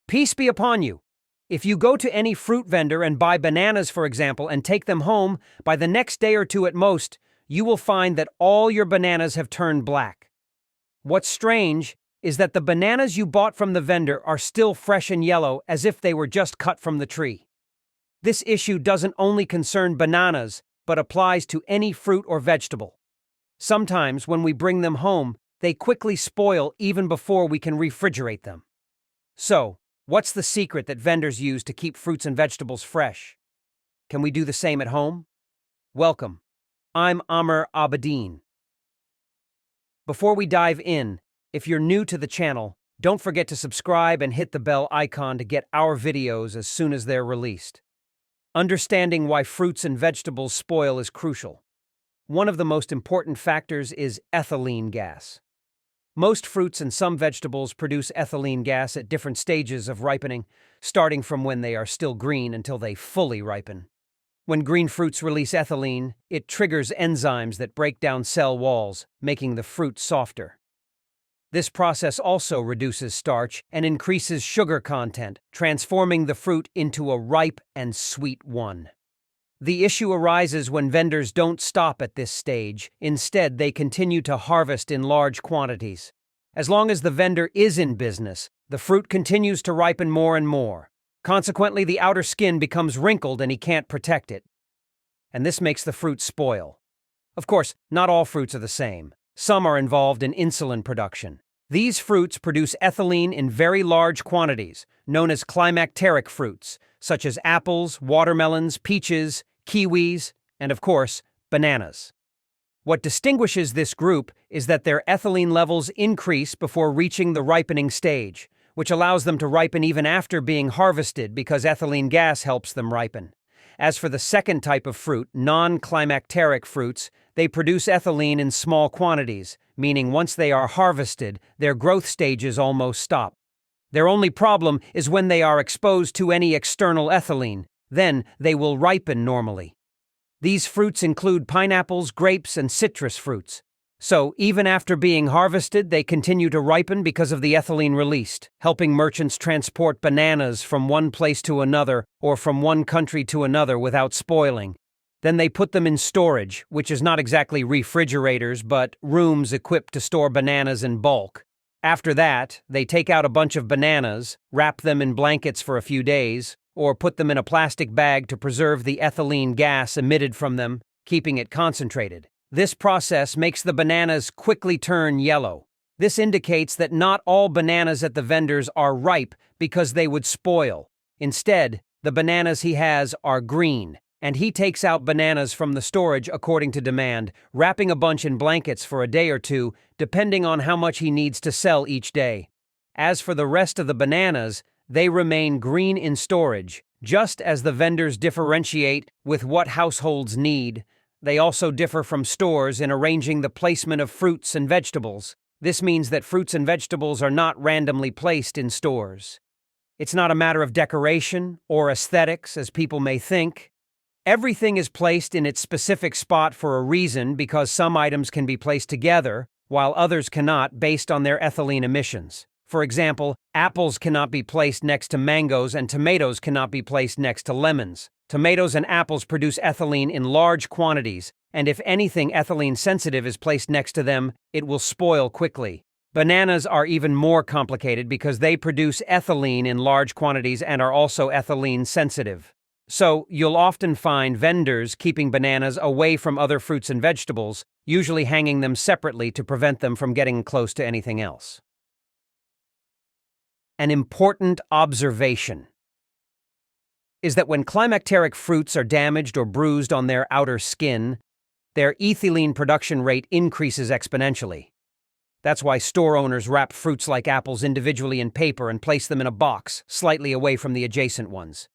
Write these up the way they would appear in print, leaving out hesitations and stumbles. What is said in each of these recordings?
Peace be upon you. If you go to any fruit vendor and buy bananas, for example, and take them home, by the next day or two at most, you will find that all your bananas have turned black. What's strange is that the bananas you bought from the vendor are still fresh and yellow as if they were just cut from the tree. This issue doesn't only concern bananas, but applies to any fruit or vegetable. Sometimes, when we bring them home, they quickly spoil even before we can refrigerate them. So, what's the secret that vendors use to keep fruits and vegetables fresh? Can we do the same at home? Welcome. I'm Amr Abedin. Before we dive in, if you're new to the channel, don't forget to subscribe and hit the bell icon to get our videos as soon as they're released. Understanding why fruits and vegetables spoil is crucial. One of the most important factors is ethylene gas. Most fruits and some vegetables produce ethylene gas at different stages of ripening, starting from when they are still green until they fully ripen. When green fruits release ethylene, it triggers enzymes that break down cell walls, making the fruit softer. This process also reduces starch and increases sugar content, transforming the fruit into a ripe and sweet one. The issue arises when vendors don't stop at this stage. Instead, they continue to harvest in large quantities. As long as the vendor is in business, the fruit continues to ripen more and more. Consequently, the outer skin becomes wrinkled and he can't protect it. And this makes the fruit spoil. Of course, not all fruits are the same. Some are involved in insulin production. These fruits produce ethylene in very large quantities, known as climacteric fruits, such as apples, watermelons, peaches, kiwis, and of course, bananas. What distinguishes this group is that their ethylene levels increase before reaching the ripening stage, which allows them to ripen even after being harvested because ethylene gas helps them ripen. As for the second type of fruit, non-climacteric fruits, they produce ethylene in small quantities, meaning once they are harvested, their growth stages almost stop. Their only problem is when they are exposed to any external ethylene. Then they will ripen normally. These fruits include pineapples, grapes, and citrus fruits. So, even after being harvested, they continue to ripen because of the ethylene released, helping merchants transport bananas from one place to another or from one country to another without spoiling. Then they put them in storage, which is not exactly refrigerators, but rooms equipped to store bananas in bulk. After that, they take out a bunch of bananas, wrap them in blankets for a few days, or put them in a plastic bag to preserve the ethylene gas emitted from them, keeping it concentrated. This process makes the bananas quickly turn yellow. This indicates that not all bananas at the vendors are ripe because they would spoil. Instead, the bananas he has are green, and he takes out bananas from the storage according to demand, wrapping a bunch in blankets for a day or two, depending on how much he needs to sell each day. As for the rest of the bananas, they remain green in storage, just as the vendors differentiate with what households need. They also differ from stores in arranging the placement of fruits and vegetables. This means that fruits and vegetables are not randomly placed in stores. It's not a matter of decoration or aesthetics, as people may think. Everything is placed in its specific spot for a reason because some items can be placed together, while others cannot based on their ethylene emissions. For example, apples cannot be placed next to mangoes and tomatoes cannot be placed next to lemons. Tomatoes and apples produce ethylene in large quantities, and if anything ethylene sensitive is placed next to them, it will spoil quickly. Bananas are even more complicated because they produce ethylene in large quantities and are also ethylene sensitive. So, you'll often find vendors keeping bananas away from other fruits and vegetables, usually hanging them separately to prevent them from getting close to anything else. An important observation is that when climacteric fruits are damaged or bruised on their outer skin, their ethylene production rate increases exponentially. That's why store owners wrap fruits like apples individually in paper and place them in a box, slightly away from the adjacent ones.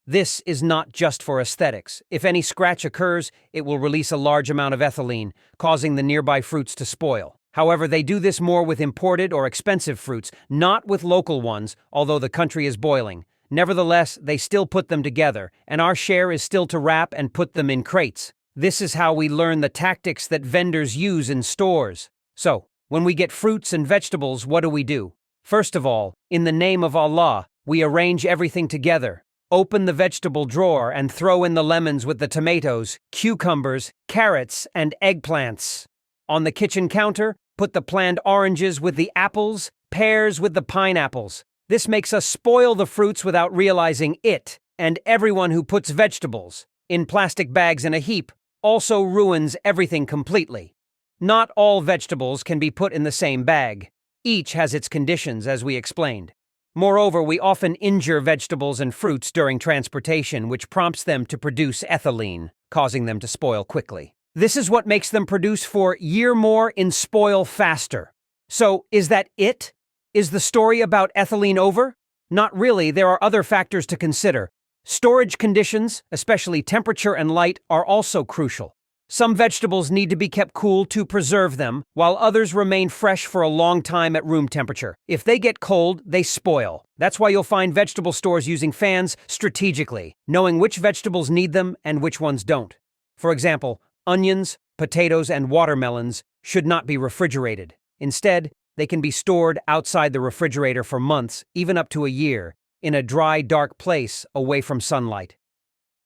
This is not just for aesthetics. If any scratch occurs, it will release a large amount of ethylene, causing the nearby fruits to spoil. However, they do this more with imported or expensive fruits, not with local ones, although the country is boiling. Nevertheless, they still put them together, and our share is still to wrap and put them in crates. This is how we learn the tactics that vendors use in stores. So, when we get fruits and vegetables, what do? First of all, in the name of Allah, We arrange everything together. Open the vegetable drawer and throw in the lemons with the tomatoes, cucumbers, carrots, and eggplants. On the kitchen counter, put the planned oranges with the apples, pears with the pineapples. This makes us spoil the fruits without realizing it, and everyone who puts vegetables in plastic bags in a heap also ruins everything completely. Not all vegetables can be put in the same bag. Each has its conditions, as we explained. Moreover, we often injure vegetables and fruits during transportation, which prompts them to produce ethylene, causing them to spoil quickly. This is what makes them produce for year more and spoil faster. So, is that it? Is the story about ethylene over? Not really, there are other factors to consider. Storage conditions, especially temperature and light, are also crucial. Some vegetables need to be kept cool to preserve them, while others remain fresh for a long time at room temperature. If they get cold, they spoil. That's why you'll find vegetable stores using fans strategically, knowing which vegetables need them and which ones don't. For example, onions, potatoes, and watermelons should not be refrigerated. Instead, they can be stored outside the refrigerator for months, even up to a year, in a dry, dark place away from sunlight.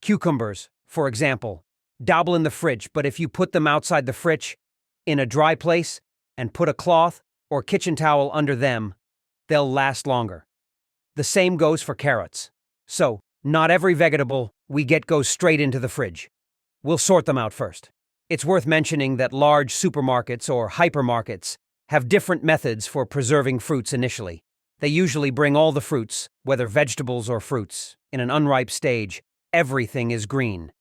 Cucumbers, for example, dabble in the fridge, but if you put them outside the fridge, in a dry place, and put a cloth or kitchen towel under them, they'll last longer. The same goes for carrots. So, not every vegetable we get goes straight into the fridge. We'll sort them out first. It's worth mentioning that large supermarkets or hypermarkets have different methods for preserving fruits initially. They usually bring all the fruits, whether vegetables or fruits, in an unripe stage. Everything is green.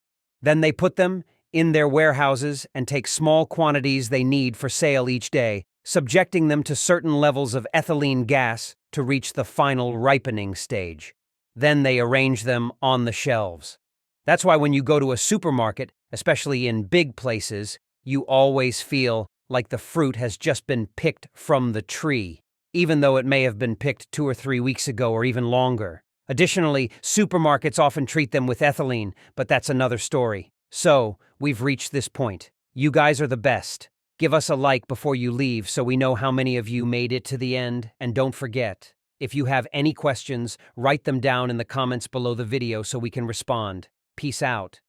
Then they put them in their warehouses and take small quantities they need for sale each day, subjecting them to certain levels of ethylene gas to reach the final ripening stage. Then they arrange them on the shelves. That's why when you go to a supermarket, especially in big places, you always feel like the fruit has just been picked from the tree, even though it may have been picked 2 or 3 weeks ago or even longer. Additionally, supermarkets often treat them with ethylene, but that's another story. So, we've reached this point. You guys are the best. Give us a like before you leave so we know how many of you made it to the end, and don't forget, if you have any questions, write them down in the comments below the video so we can respond. Peace out.